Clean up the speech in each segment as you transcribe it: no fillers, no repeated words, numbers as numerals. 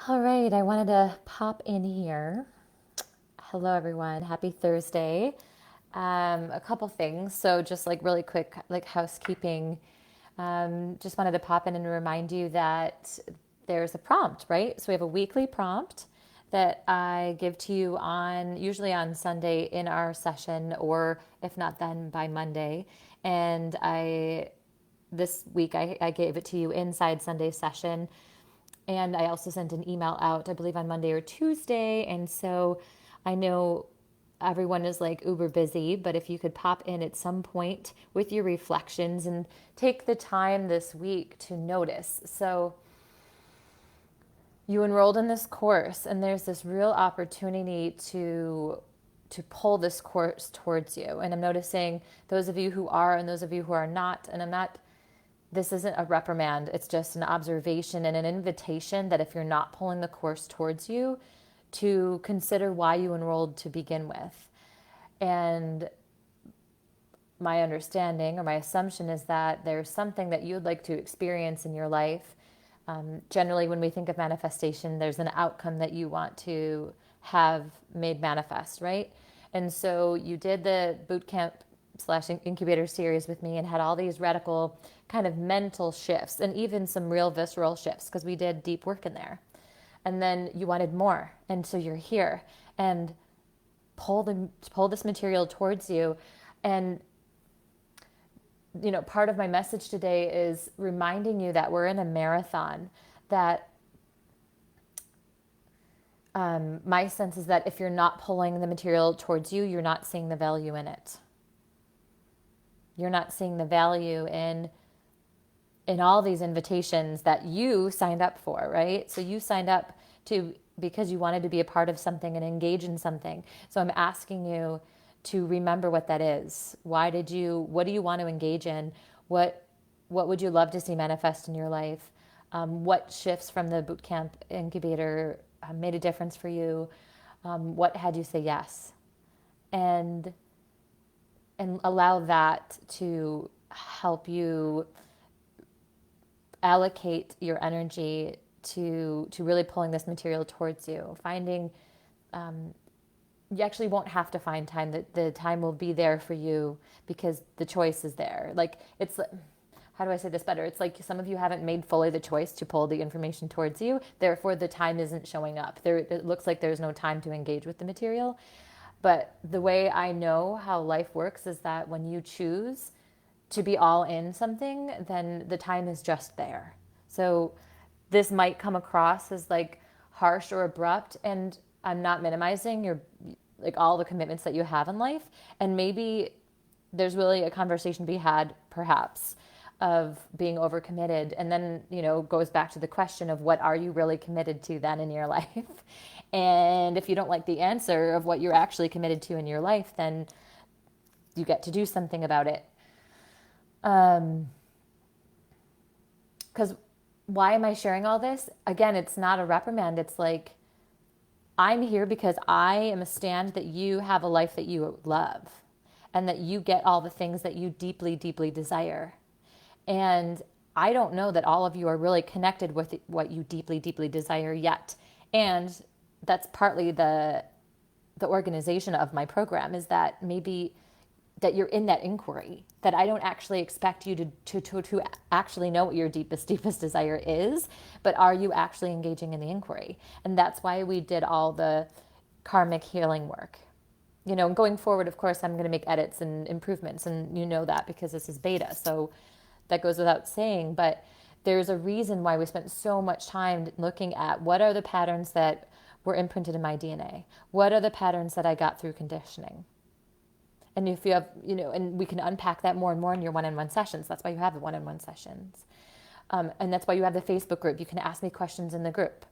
All right, I wanted to pop in here. Hello, everyone. Happy Thursday. A couple things. So, just like really quick, like housekeeping. Just wanted to pop in and remind you that there's a prompt, right? So, we have a weekly prompt that I give to you on usually on Sunday in our session, or if not, then by Monday. And this week I gave it to you inside Sunday session. And I also sent an email out, I believe on Monday or Tuesday. And so I know everyone is like uber busy, but if you could pop in at some point with your reflections and take the time this week to notice. So you enrolled in this course and there's this real opportunity to pull this course towards you. And I'm noticing those of you who are and those of you who are not, and I'm not, this isn't a reprimand, it's just an observation and an invitation that if you're not pulling the course towards you, to consider why you enrolled to begin with. And my understanding or my assumption is that there's something that you'd like to experience in your life. Generally, when we think of manifestation, there's an outcome that you want to have made manifest, right? And so you did the boot camp slash incubator series with me and had all these radical kind of mental shifts and even some real visceral shifts because we did deep work in there. And then you wanted more. And so you're here and pull this material towards you. And part of my message today is reminding you that we're in a marathon, that my sense is that if you're not pulling the material towards you, you're not seeing the value in it. You're not seeing the value in all these invitations that you signed up for, right? So you signed up to because you wanted to be a part of something and engage in something. So I'm asking you to remember what that is. What do you want to engage in? What would you love to see manifest in your life? What shifts from the bootcamp incubator made a difference for you? What had you say yes? And allow that to help you allocate your energy to really pulling this material towards you. Finding you actually won't have to find time. That the time will be there for you because the choice is there. Like it's how do I say this better? It's like some of you haven't made fully the choice to pull the information towards you. Therefore, the time isn't showing up. It looks like there's no time to engage with the material. But the way I know how life works is that when you choose to be all in something, then the time is just there. So this might come across as like harsh or abrupt, and I'm not minimizing your like all the commitments that you have in life. And maybe there's really a conversation to be had, perhaps, of being overcommitted. And then, goes back to the question of what are you really committed to then in your life? And if you don't like the answer of what you're actually committed to in your life, then you get to do something about it. Because why am I sharing all this? Again, it's not a reprimand. It's like, I'm here because I am a stand that you have a life that you love and that you get all the things that you deeply, deeply desire. And I don't know that all of you are really connected with what you deeply, deeply desire yet. And that's partly the organization of my program, is that maybe that you're in that inquiry, that I don't actually expect you to actually know what your deepest, deepest desire is, but are you actually engaging in the inquiry? And that's why we did all the karmic healing work. Going forward, of course, I'm going to make edits and improvements, and you know that because this is beta. So that goes without saying, but there's a reason why we spent so much time looking at what are the patterns that were imprinted in my DNA? What are the patterns that I got through conditioning? And if you have, and we can unpack that more and more in your one-on-one sessions. That's why you have the one-on-one sessions. And that's why you have the Facebook group. You can ask me questions in the group.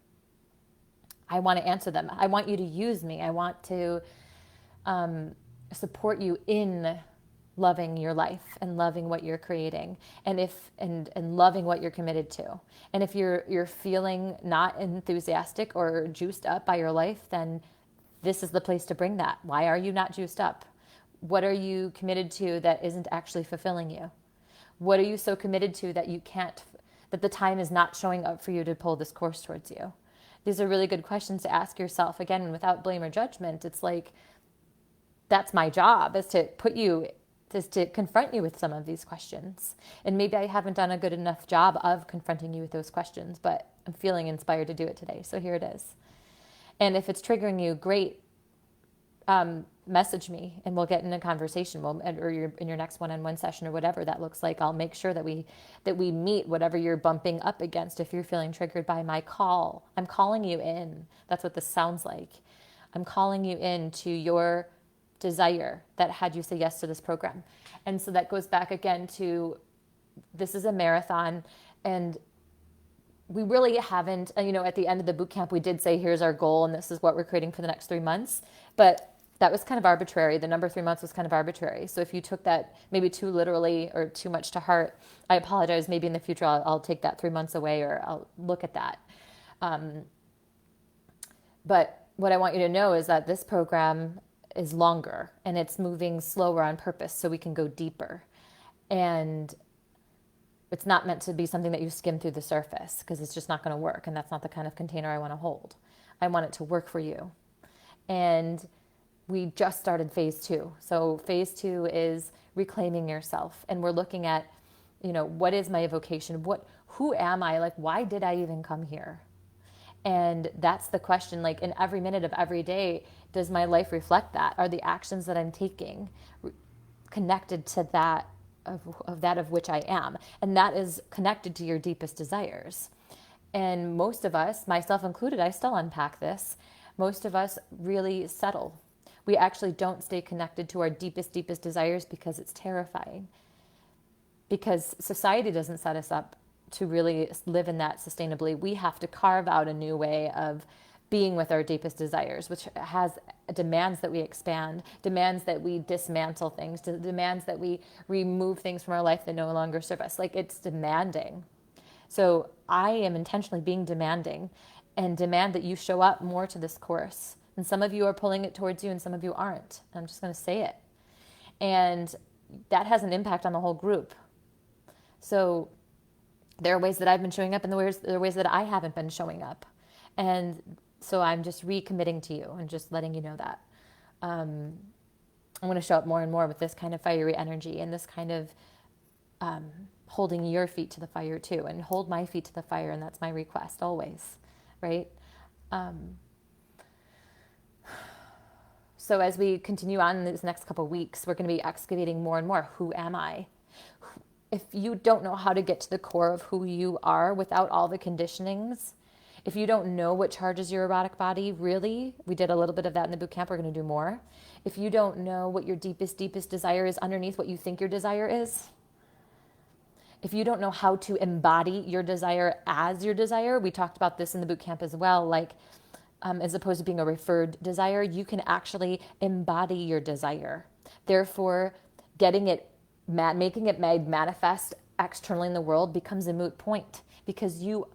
I want to answer them. I want you to use me. I want to support you in loving your life and loving what you're creating, and loving what you're committed to. And if you're feeling not enthusiastic or juiced up by your life, then this is the place to bring that. Why are you not juiced up? What are you committed to that isn't actually fulfilling you? What are you so committed to that you can't, that the time is not showing up for you to pull this course towards you? These are really good questions to ask yourself. Again, without blame or judgment, it's like, that's my job, is to confront you with some of these questions. And maybe I haven't done a good enough job of confronting you with those questions, but I'm feeling inspired to do it today. So here it is. And if it's triggering you, great. Message me and we'll get in a conversation, or in your next one-on-one session or whatever that looks like. I'll make sure that we meet whatever you're bumping up against. If you're feeling triggered by my call, I'm calling you in. That's what this sounds like. I'm calling you in to your desire that had you say yes to this program. And so that goes back again to, this is a marathon, and we really haven't, at the end of the boot camp, we did say, here's our goal, and this is what we're creating for the next 3 months. But that was kind of arbitrary. The number 3 months was kind of arbitrary. So if you took that maybe too literally or too much to heart, I apologize. Maybe in the future, I'll take that 3 months away, or I'll look at that. But what I want you to know is that this program is longer, and it's moving slower on purpose so we can go deeper. And it's not meant to be something that you skim through the surface, because it's just not going to work. And that's not the kind of container I want to hold. I want it to work for you. And we just started phase 2. So phase 2 is reclaiming yourself. And we're looking at, what is my vocation? Who am I? Like, why did I even come here? And that's the question. Like, in every minute of every day, does my life reflect that? Are the actions that I'm taking connected to that of which I am? And that is connected to your deepest desires. And most of us, myself included, I still unpack this. Most of us really settle. We actually don't stay connected to our deepest desires because it's terrifying. Because society doesn't set us up to really live in that sustainably. We have to carve out a new way of being with our deepest desires, which demands that we expand, demands that we dismantle things, demands that we remove things from our life that no longer serve us. Like, it's demanding. So I am intentionally being demanding, and demand that you show up more to this course. And some of you are pulling it towards you and some of you aren't. I'm just going to say it. And that has an impact on the whole group. So there are ways that I've been showing up, and there are ways that I haven't been showing up. And so I'm just recommitting to you and just letting you know that. I'm going to show up more and more with this kind of fiery energy and this kind of holding your feet to the fire too, and hold my feet to the fire. And that's my request always, right? So as we continue on in these next couple of weeks, we're going to be excavating more and more. Who am I? If you don't know how to get to the core of who you are without all the conditionings, if you don't know what charges your erotic body, really, we did a little bit of that in the boot camp, we're going to do more. If you don't know what your deepest desire is underneath what you think your desire is, if you don't know how to embody your desire as your desire, we talked about this in the boot camp as well, like as opposed to being a referred desire, you can actually embody your desire. Therefore, making it made manifest externally in the world becomes a moot point, because you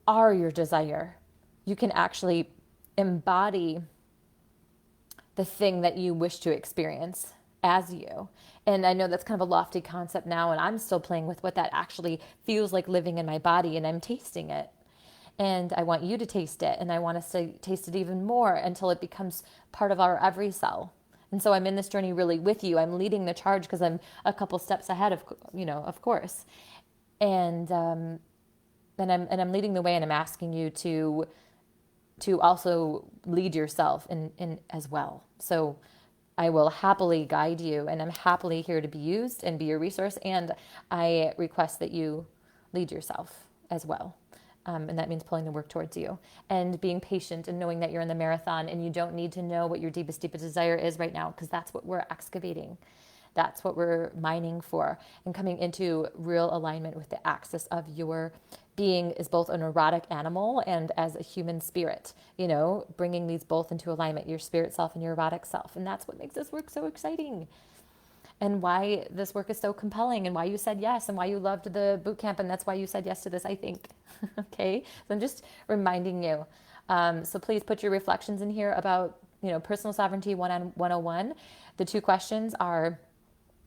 are your desire. You can actually embody the thing that you wish to experience as you. And I know that's kind of a lofty concept now, and I'm still playing with what that actually feels like living in my body, and I'm tasting it. And I want you to taste it, and I want us to taste it even more until it becomes part of our every cell. And so I'm in this journey really with you. I'm leading the charge because I'm a couple steps ahead of course. And I'm leading the way, and I'm asking you to also lead yourself in as well. So I will happily guide you, and I'm happily here to be used and be your resource. And I request that you lead yourself as well. And that means pulling the work towards you and being patient and knowing that you're in the marathon, and you don't need to know what your deepest desire is right now, because that's what we're excavating. That's what we're mining for, and coming into real alignment with the axis of your being as both an erotic animal and as a human spirit, bringing these both into alignment, your spirit self and your erotic self. And that's what makes this work so exciting, and why this work is so compelling, and why you said yes, and why you loved the boot camp. And that's why you said yes to this, I think. Okay. So I'm just reminding you. So please put your reflections in here about, personal sovereignty 101. The 2 questions are,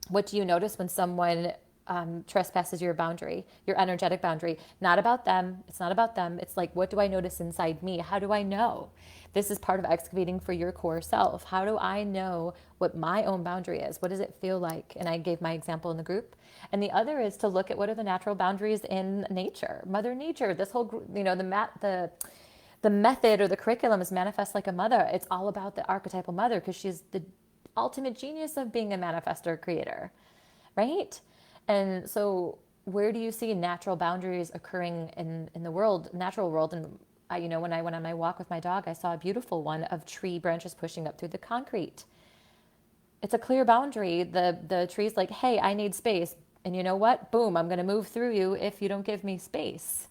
what do you notice when someone trespasses your boundary, your energetic boundary. Not about them. It's not about them. It's like, what do I notice inside me? How do I know? This is part of excavating for your core self. How do I know what my own boundary is? What does it feel like? And I gave my example in the group. And the other is to look at what are the natural boundaries in nature, Mother Nature. This whole, the method or the curriculum is manifest like a mother. It's all about the archetypal mother because she's the ultimate genius of being a manifestor creator, right? And so where do you see natural boundaries occurring in the world, natural world? And when I went on my walk with my dog, I saw a beautiful one of tree branches pushing up through the concrete. It's a clear boundary. The tree's like, hey, I need space. And you know what? Boom, I'm going to move through you if you don't give me space.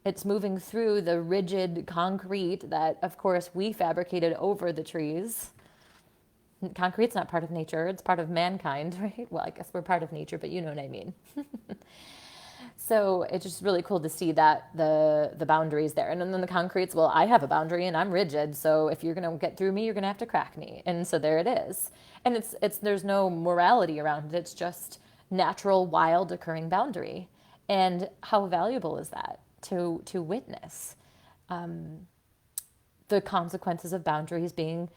It's moving through the rigid concrete that, of course, we fabricated over the trees. Concrete's not part of nature. It's part of mankind, right? Well, I guess we're part of nature, but you know what I mean. So it's just really cool to see that the boundaries there. And then the concrete's, well, I have a boundary and I'm rigid. So if you're going to get through me, you're going to have to crack me. And so there it is. And it's there's no morality around it. It's just natural, wild, occurring boundary. And how valuable is that to witness the consequences of boundaries being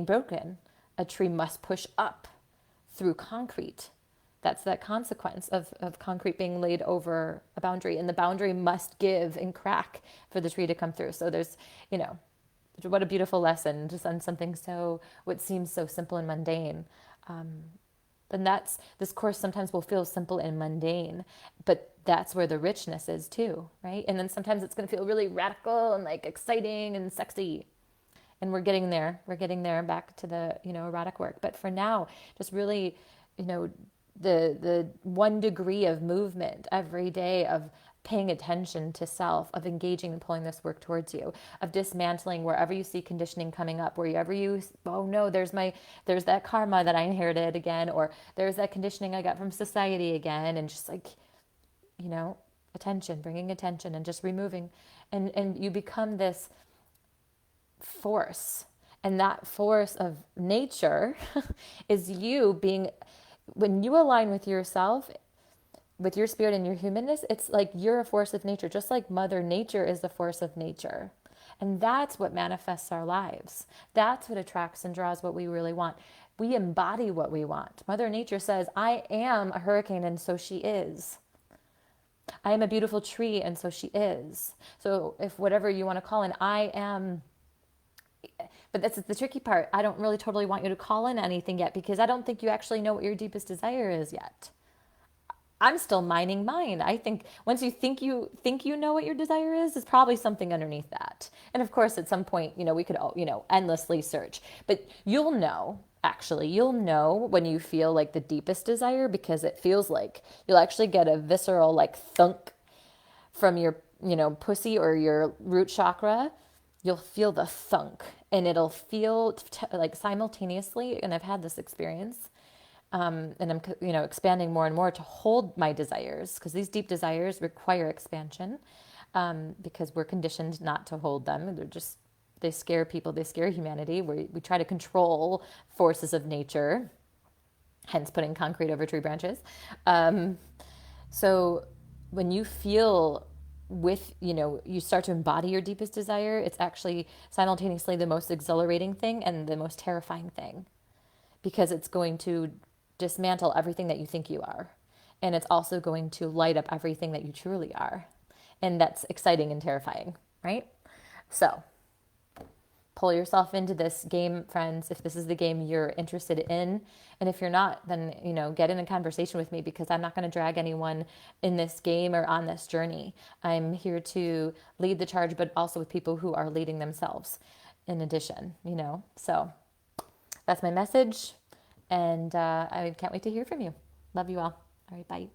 broken? A tree must push up through concrete. That's that consequence of concrete being laid over a boundary. And the boundary must give and crack for the tree to come through. So there's, what a beautiful lesson just on something what seems so simple and mundane. And this course sometimes will feel simple and mundane, but that's where the richness is too, right? And then sometimes it's going to feel really radical and like exciting and sexy. And we're getting there. We're getting there back to the, erotic work. But for now, just really, the 1 degree of movement every day of paying attention to self, of engaging and pulling this work towards you, of dismantling wherever you see conditioning coming up, wherever oh no, there's that karma that I inherited again, or there's that conditioning I got from society again, and just like, attention, bringing attention and just removing, and you become this force. And that force of nature is you being, when you align with yourself, with your spirit and your humanness, it's like you're a force of nature, just like Mother Nature is the force of nature. And that's what manifests our lives. That's what attracts and draws what we really want. We embody what we want. Mother Nature says, I am a hurricane, and so she is. I am a beautiful tree, and so she is. So if whatever you want to call in, I am. But that's the tricky part. I don't really totally want you to call in anything yet, because I don't think you actually know what your deepest desire is yet. I'm still mining mine. I think once you think you know what your desire is, there's probably something underneath that. And of course, at some point, we could, endlessly search. But you'll know when you feel like the deepest desire, because it feels like you'll actually get a visceral like thunk from your, pussy or your root chakra. You'll feel the thunk, and it'll feel like simultaneously. And I've had this experience. And I'm, expanding more and more to hold my desires, because these deep desires require expansion, because we're conditioned not to hold them. They scare people, they scare humanity. We try to control forces of nature, hence putting concrete over tree branches. So when you feel you start to embody your deepest desire, it's actually simultaneously the most exhilarating thing and the most terrifying thing, because it's going to dismantle everything that you think you are. And it's also going to light up everything that you truly are. And that's exciting and terrifying, right? So pull yourself into this game, friends, if this is the game you're interested in. And if you're not, then, get in a conversation with me, because I'm not going to drag anyone in this game or on this journey. I'm here to lead the charge, but also with people who are leading themselves in addition, So that's my message. And I can't wait to hear from you. Love you all. All right, bye.